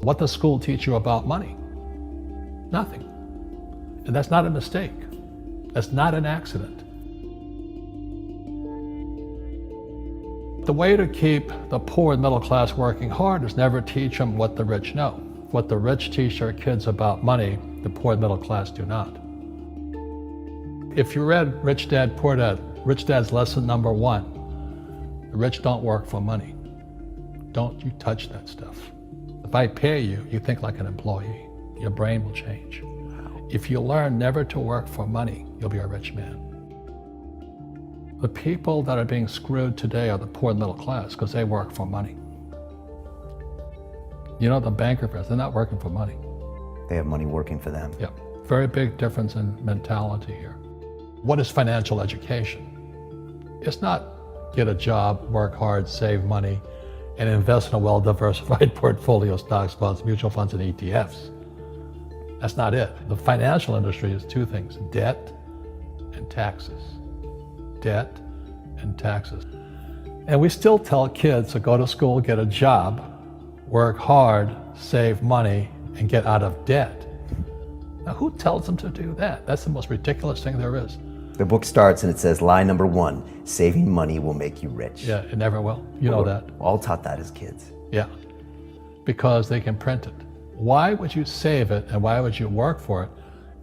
What does school teach you about money? Nothing. And that's not a mistake. That's not an accident. The way to keep the poor and middle class working hard is never teach them what the rich know. What the rich teach their kids about money, the poor and middle class do not. If you read Rich Dad, Poor Dad, Rich Dad's lesson number 1, the rich don't work for money. Don't you touch that stuff. If I pay you, you think like an employee. Your brain will change. If you learn never to work for money, you'll be a rich man. The people that are being screwed today are the poor and middle class because they work for money. You know, the banker friends, they're not working for money. They have money working for them. Yeah, very big difference in mentality here. What is financial education? It's not get a job, work hard, save money, and invest in a well-diversified portfolio of stocks, bonds, mutual funds, and ETFs. That's not it. The financial industry is 2 things, debt and taxes. Debt and taxes. And we still tell kids to go to school, get a job, work hard, save money, and get out of debt. Now, who tells them to do that? That's the most ridiculous thing there is. The book starts and it says, lie number 1, saving money will make you rich. Yeah, it never will. You know that. We're all taught that as kids. Yeah, because they can print it. Why would you save it and why would you work for it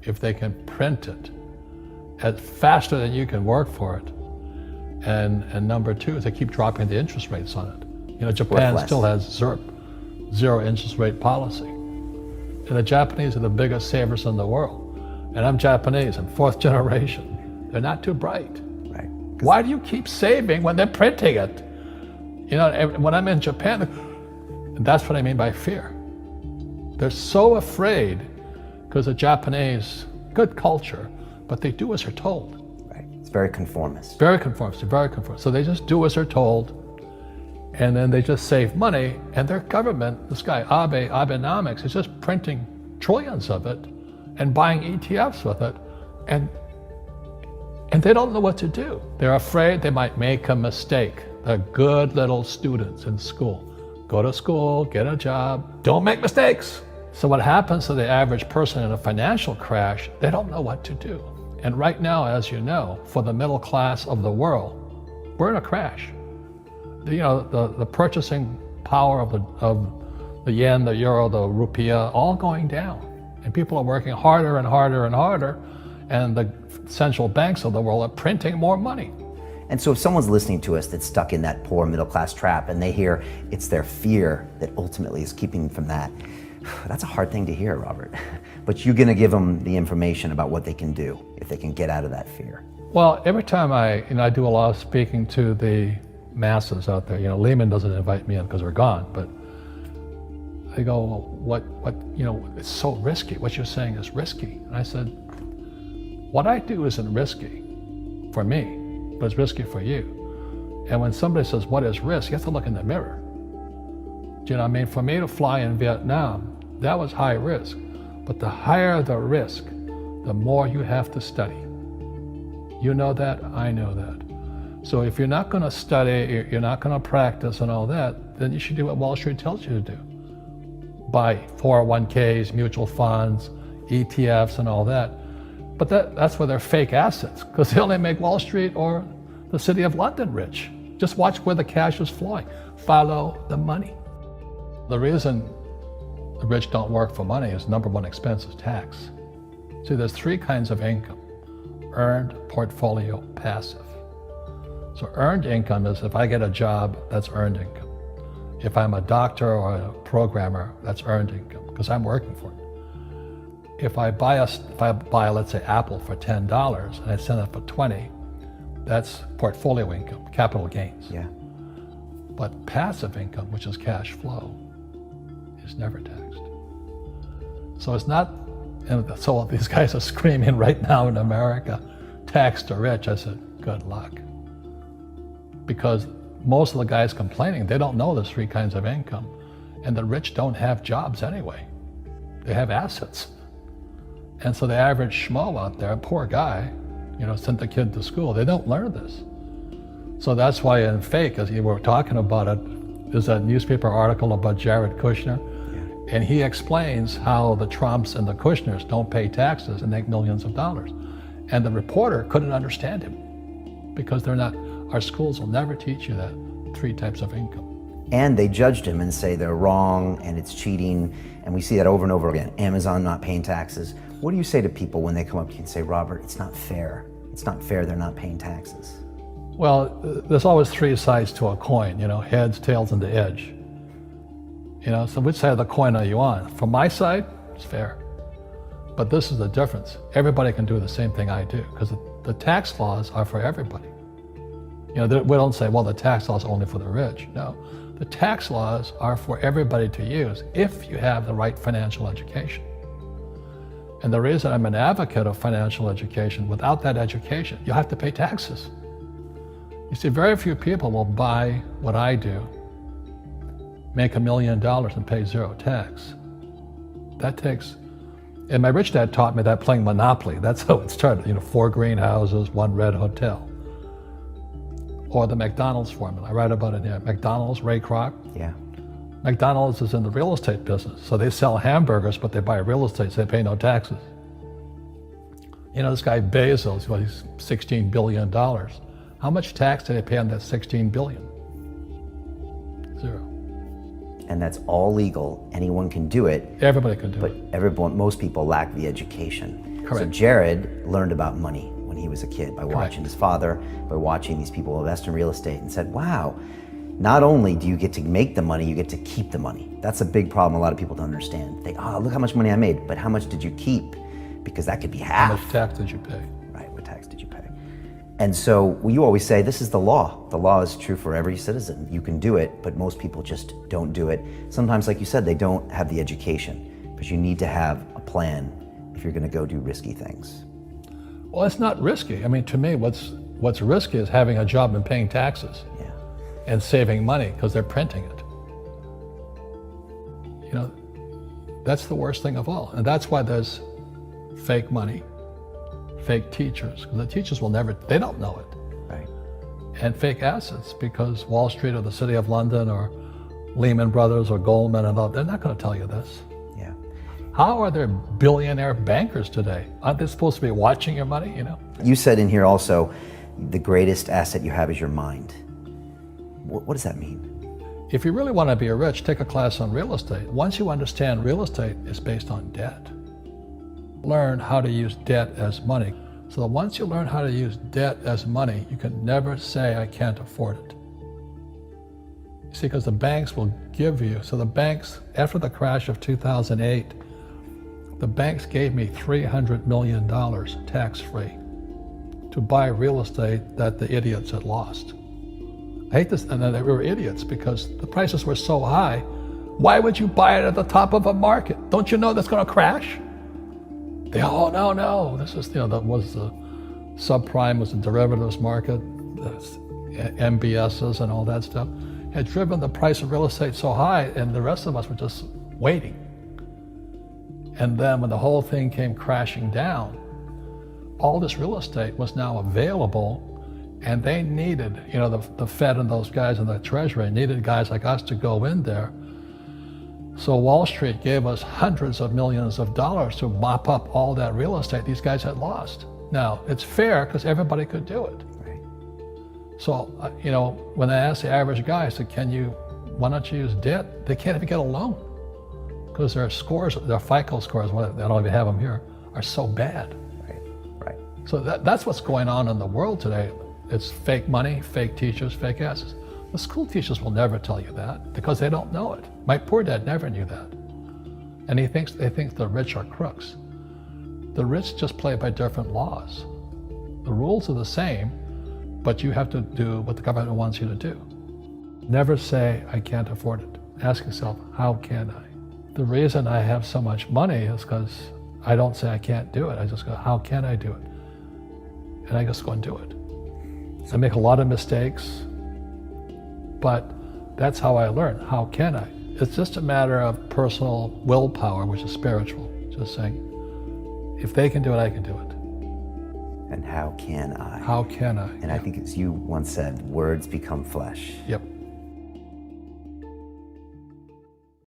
if they can print it faster than you can work for it? And number 2 is they keep dropping the interest rates on it. You know, Japan still has zero interest rate policy. And the Japanese are the biggest savers in the world. And I'm Japanese, I'm 4th generation. They're not too bright. Right. Why do you keep saving when they're printing it? You know, when I'm in Japan, that's what I mean by fear. They're so afraid because the Japanese, good culture, but they do as they're told. Right. It's very conformist. Very conformist, very conformist. So they just do as they're told, and then they just save money, and their government, this guy Abenomics, is just printing trillions of it and buying ETFs with it, and they don't know what to do. They're afraid they might make a mistake. They're good little students in school. Go to school, get a job, don't make mistakes. So what happens to the average person in a financial crash, they don't know what to do. And right now, as you know, for the middle class of the world, we're in a crash. You know, the purchasing power of the yen, the euro, the rupiah, all going down. And people are working harder and harder and harder, and the central banks of the world are printing more money. And so if someone's listening to us that's stuck in that poor middle class trap and they hear it's their fear that ultimately is keeping them from that, that's a hard thing to hear, Robert. But you're gonna give them the information about what they can do if they can get out of that fear. Well, every time I do a lot of speaking to the masses out there, you know, Lehman doesn't invite me in because we're gone, but they go, well, what, you know, it's so risky. What you're saying is risky. And I said, what I do isn't risky for me, but it's risky for you. And when somebody says, what is risk? You have to look in the mirror. Do you know what I mean? For me to fly in Vietnam, that was high risk. But the higher the risk, the more you have to study. You know that, I know that. So if you're not gonna study, you're not gonna practice and all that, then you should do what Wall Street tells you to do. Buy 401ks, mutual funds, ETFs and all that. But that's where they're fake assets, because they only make Wall Street or the city of London rich. Just watch where the cash is flowing. Follow the money. The reason the rich don't work for money is number 1 expense is tax. See, there's 3 kinds of income: earned, portfolio, passive. So earned income is if I get a job, that's earned income. If I'm a doctor or a programmer, that's earned income, because I'm working for it. If I buy, let's say, Apple for $10 and I sell it for $20, that's portfolio income, capital gains. Yeah. But passive income, which is cash flow, is never taxed. So it's not, and so these guys are screaming right now in America, tax the rich. I said, good luck. Because most of the guys complaining, they don't know there's 3 kinds of income. And the rich don't have jobs anyway. They have assets. And so the average schmo out there, poor guy, you know, sent the kid to school, they don't learn this. So that's why in fake, as you were talking about it, there's a newspaper article about Jared Kushner. And he explains how the Trumps and the Kushners don't pay taxes and make millions of dollars. And the reporter couldn't understand him because they're not, our schools will never teach you that 3 types of income. And they judged him and say they're wrong and it's cheating. And we see that over and over again. Amazon not paying taxes. What do you say to people when they come up to you and say, Robert, it's not fair. It's not fair they're not paying taxes. Well, there's always 3 sides to a coin, heads, tails, and the edge. So which side of the coin are you on? From my side, it's fair. But this is the difference. Everybody can do the same thing I do because the tax laws are for everybody. We don't say, well, the tax laws are only for the rich. No, the tax laws are for everybody to use if you have the right financial education. And the reason I'm an advocate of financial education, without that education, you have to pay taxes. You see, very few people will buy what I do, make $1 million and pay 0 tax. That takes, and my rich dad taught me that playing Monopoly. That's how it started, 4 greenhouses, 1 red hotel. Or the McDonald's formula, I write about it here. McDonald's, Ray Kroc. Yeah. McDonald's is in the real estate business. So they sell hamburgers, but they buy real estate, so they pay no taxes. This guy Bezos, he's $16 billion. How much tax did they pay on that $16 billion? 0. And that's all legal. Anyone can do it. Everybody can do it. But most people lack the education. Correct. So Jared learned about money when he was a kid by watching his father, by watching these people invest in real estate, and said, wow, not only do you get to make the money, you get to keep the money. That's a big problem a lot of people don't understand. They, look how much money I made, but how much did you keep? Because that could be half. How much tax did you pay? Right, what tax did you pay? And so you always say, this is the law. The law is true for every citizen. You can do it, but most people just don't do it. Sometimes, like you said, they don't have the education, but you need to have a plan if you're gonna go do risky things. Well, it's not risky. To me, what's risky is having a job and paying taxes. Yeah. And saving money because they're printing it. That's the worst thing of all. And that's why there's fake money, fake teachers, because the teachers they don't know it. Right. And fake assets, because Wall Street or the City of London or Lehman Brothers or Goldman and all, they're not going to tell you this. Yeah. How are there billionaire bankers today? Aren't they supposed to be watching your money, You said in here also, the greatest asset you have is your mind. What does that mean? If you really want to be rich, take a class on real estate. Once you understand real estate is based on debt, learn how to use debt as money. So that once you learn how to use debt as money, you can never say, I can't afford it. You see, because the banks will give you, so the banks, after the crash of 2008, the banks gave me $300 million tax-free to buy real estate that the idiots had lost. I hate this, and they were idiots because the prices were so high. Why would you buy it at the top of a market? Don't you know that's going to crash? No. This is, that was the subprime, was the derivatives market, the MBSs and all that stuff. Had driven the price of real estate so high, and the rest of us were just waiting. And then when the whole thing came crashing down, all this real estate was now available. And they needed, the Fed and those guys in the Treasury needed guys like us to go in there. So Wall Street gave us hundreds of millions of dollars to mop up all that real estate these guys had lost. Now, it's fair because everybody could do it. Right. So, when I asked the average guy, I said, why don't you use debt? They can't even get a loan because their scores, their FICO scores, I don't even have them here, are so bad. Right. So that's what's going on in the world today. It's fake money, fake teachers, fake assets. The school teachers will never tell you that because they don't know it. My poor dad never knew that. And they think the rich are crooks. The rich just play by different laws. The rules are the same, but you have to do what the government wants you to do. Never say, I can't afford it. Ask yourself, how can I? The reason I have so much money is because I don't say I can't do it. I just go, how can I do it? And I just go and do it. I make a lot of mistakes, but that's how I learn. How can I? It's just a matter of personal willpower, which is spiritual. Just saying, if they can do it, I can do it. And how can I? How can I? And I think as you once said, words become flesh. Yep.